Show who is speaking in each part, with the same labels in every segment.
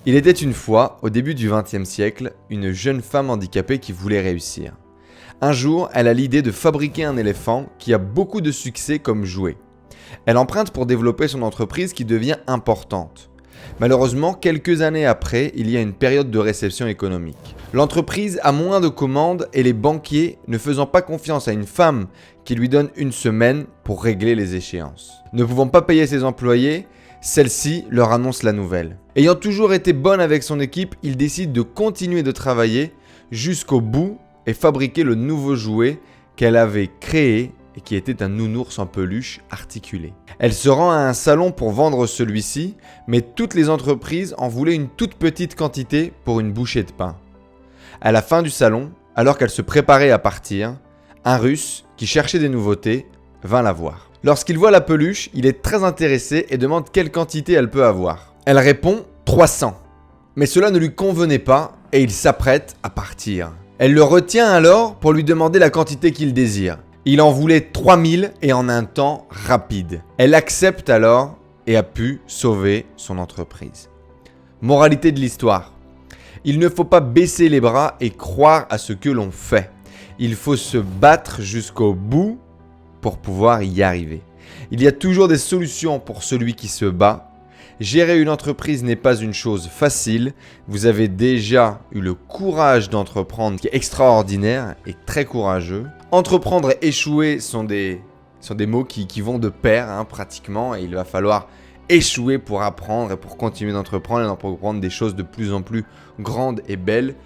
Speaker 1: Il était une fois, au début du XXe siècle, une jeune femme handicapée qui voulait réussir. Un jour, elle a l'idée de fabriquer un éléphant qui a beaucoup de succès comme jouet. Elle emprunte pour développer son entreprise qui devient importante. Malheureusement, quelques années après, il y a une période de récession économique. L'entreprise a moins de commandes et les banquiers, ne faisant pas confiance à une femme qui lui donne une semaine pour régler les échéances. Ne pouvant pas payer ses employés, celle-ci leur annonce la nouvelle. Ayant toujours été bonne avec son équipe, il décide de continuer de travailler jusqu'au bout et fabriquer le nouveau jouet qu'elle avait créé et qui était un nounours en peluche articulé. Elle se rend à un salon pour vendre celui-ci, mais toutes les entreprises en voulaient une toute petite quantité pour une bouchée de pain. À la fin du salon, alors qu'elle se préparait à partir, un Russe qui cherchait des nouveautés vint la voir. Lorsqu'il voit la peluche, il est très intéressé et demande quelle quantité elle peut avoir. Elle répond 300. Mais cela ne lui convenait pas et il s'apprête à partir. Elle le retient alors pour lui demander la quantité qu'il désire. Il en voulait 3000 et en un temps rapide. Elle accepte alors et a pu sauver son entreprise. Moralité de l'histoire. Il ne faut pas baisser les bras et croire à ce que l'on fait. Il faut se battre jusqu'au bout pour pouvoir y arriver. Il y a toujours des solutions pour celui qui se bat. Gérer une entreprise n'est pas une chose facile. Vous avez déjà eu le courage d'entreprendre, qui est extraordinaire et très courageux. Entreprendre et échouer sont des mots qui vont de pair pratiquement. Et il va falloir échouer pour apprendre et pour continuer d'entreprendre et d'entreprendre des choses de plus en plus grandes et belles.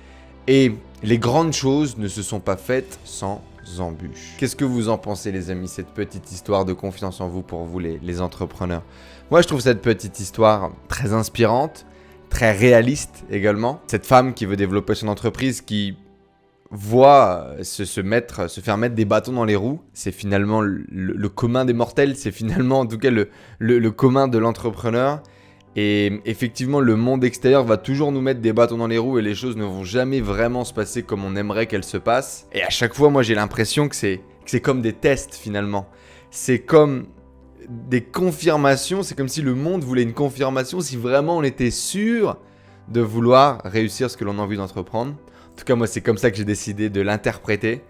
Speaker 1: Et les grandes choses ne se sont pas faites sans embûches. Qu'est-ce que vous en pensez les amis, cette petite histoire de confiance en vous pour vous les entrepreneurs? Moi je trouve cette petite histoire très inspirante, très réaliste également. Cette femme qui veut développer son entreprise, qui voit se faire mettre des bâtons dans les roues, c'est finalement le commun des mortels, c'est finalement en tout cas le commun de l'entrepreneur. Et effectivement, le monde extérieur va toujours nous mettre des bâtons dans les roues et les choses ne vont jamais vraiment se passer comme on aimerait qu'elles se passent. Et à chaque fois, moi, j'ai l'impression que c'est comme des tests finalement. C'est comme des confirmations. C'est comme si le monde voulait une confirmation si vraiment on était sûr de vouloir réussir ce que l'on a envie d'entreprendre. En tout cas, moi, c'est comme ça que j'ai décidé de l'interpréter.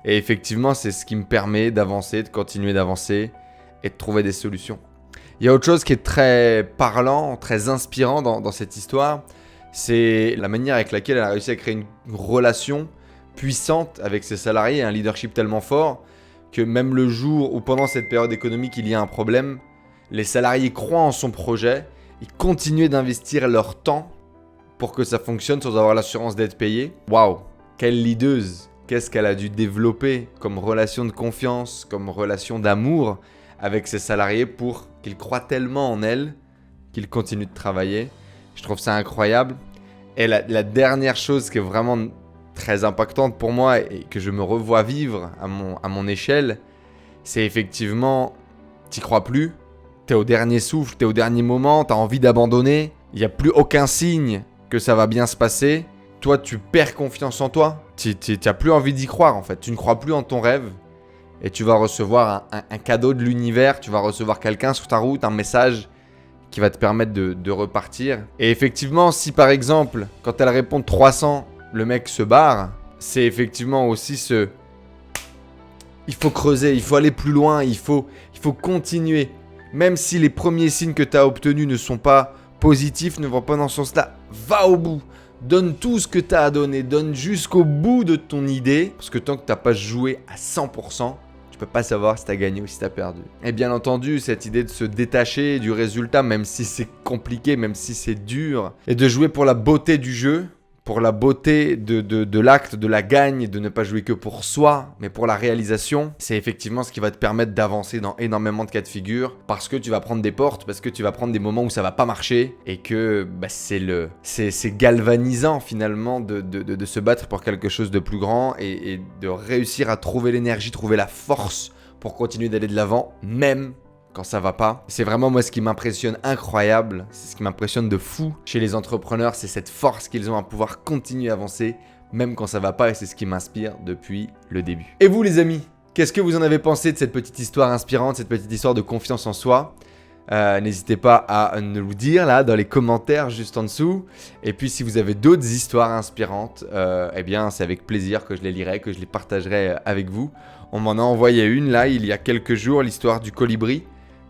Speaker 1: Et effectivement, c'est ce qui me permet d'avancer, de continuer d'avancer et de trouver des solutions. Il y a autre chose qui est très parlant, très inspirant dans cette histoire, c'est la manière avec laquelle elle a réussi à créer une relation puissante avec ses salariés, un leadership tellement fort que même le jour où pendant cette période économique il y a un problème, les salariés croient en son projet, ils continuent d'investir leur temps pour que ça fonctionne sans avoir l'assurance d'être payé. Waouh, quelle leaduse! Qu'est-ce qu'elle a dû développer comme relation de confiance, comme relation d'amour avec ses salariés pour qu'ils croient tellement en elle qu'ils continuent de travailler. Je trouve ça incroyable. Et la dernière chose qui est vraiment très impactante pour moi et que je me revois vivre à mon échelle, c'est effectivement, t'y crois plus, t'es au dernier souffle, t'es au dernier moment, t'as envie d'abandonner, il n'y a plus aucun signe que ça va bien se passer. Toi, tu perds confiance en toi, t'as plus envie d'y croire en fait, tu ne crois plus en ton rêve. Et tu vas recevoir un cadeau de l'univers, tu vas recevoir quelqu'un sur ta route, un message qui va te permettre de repartir. Et effectivement, si par exemple, quand elle répond 300, le mec se barre, c'est effectivement aussi il faut creuser, il faut aller plus loin, il faut continuer. Même si les premiers signes que tu as obtenus ne sont pas positifs, ne vont pas dans ce sens-là, va au bout. Donne tout ce que tu as à donner, donne jusqu'au bout de ton idée. Parce que tant que tu n'as pas joué à 100%, tu peux pas savoir si tu as gagné ou si tu as perdu. Et bien entendu, cette idée de se détacher du résultat, même si c'est compliqué, même si c'est dur, et de jouer pour la beauté du jeu, pour la beauté de l'acte, de la gagne, de ne pas jouer que pour soi, mais pour la réalisation, c'est effectivement ce qui va te permettre d'avancer dans énormément de cas de figure, parce que tu vas prendre des portes, parce que tu vas prendre des moments où ça va pas marcher, et que c'est galvanisant finalement de se battre pour quelque chose de plus grand, et de réussir à trouver l'énergie, trouver la force pour continuer d'aller de l'avant, même quand ça va pas. C'est vraiment moi ce qui m'impressionne incroyable, c'est ce qui m'impressionne de fou chez les entrepreneurs, c'est cette force qu'ils ont à pouvoir continuer à avancer même quand ça va pas, et c'est ce qui m'inspire depuis le début. Et vous les amis, qu'est-ce que vous en avez pensé de cette petite histoire inspirante, cette petite histoire de confiance en soi? N'hésitez pas à nous le dire là dans les commentaires juste en dessous. Et puis si vous avez d'autres histoires inspirantes, eh bien c'est avec plaisir que je les lirai, que je les partagerai avec vous. On m'en a envoyé une là il y a quelques jours, l'histoire du colibri.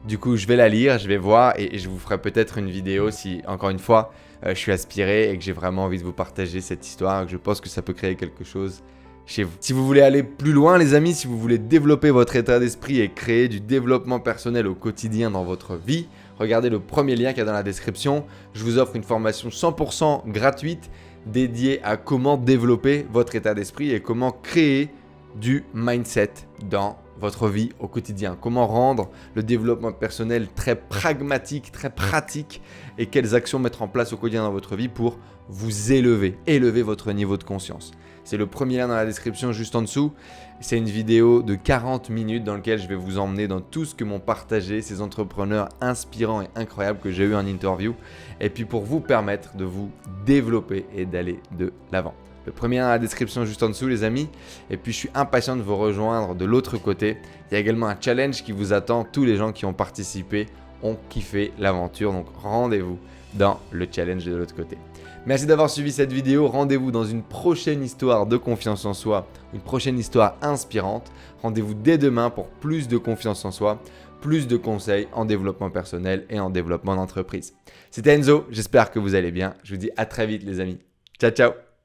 Speaker 1: Du coup je vais la lire, je vais voir et je vous ferai peut-être une vidéo si encore une fois je suis inspiré et que j'ai vraiment envie de vous partager cette histoire et que je pense que ça peut créer quelque chose chez vous. Si vous voulez aller plus loin les amis, si vous voulez développer votre état d'esprit et créer du développement personnel au quotidien dans votre vie, regardez le premier lien qu'il y a dans la description. Je vous offre une formation 100% gratuite dédiée à comment développer votre état d'esprit et comment créer du mindset dans votre vie au quotidien. Comment rendre le développement personnel très pragmatique, très pratique et quelles actions mettre en place au quotidien dans votre vie pour vous élever votre niveau de conscience. C'est le premier lien dans la description juste en dessous. C'est une vidéo de 40 minutes dans laquelle je vais vous emmener dans tout ce que m'ont partagé ces entrepreneurs inspirants et incroyables que j'ai eu en interview. Et puis pour vous permettre de vous développer et d'aller de l'avant. Le premier lien dans la description juste en dessous les amis. Et puis je suis impatient de vous rejoindre de l'autre côté. Il y a également un challenge qui vous attend. Tous les gens qui ont participé ont kiffé l'aventure. Donc rendez-vous dans le challenge de l'autre côté. Merci d'avoir suivi cette vidéo. Rendez-vous dans une prochaine histoire de confiance en soi, une prochaine histoire inspirante. Rendez-vous dès demain pour plus de confiance en soi, plus de conseils en développement personnel et en développement d'entreprise. C'était Enzo, j'espère que vous allez bien. Je vous dis à très vite les amis. Ciao ciao.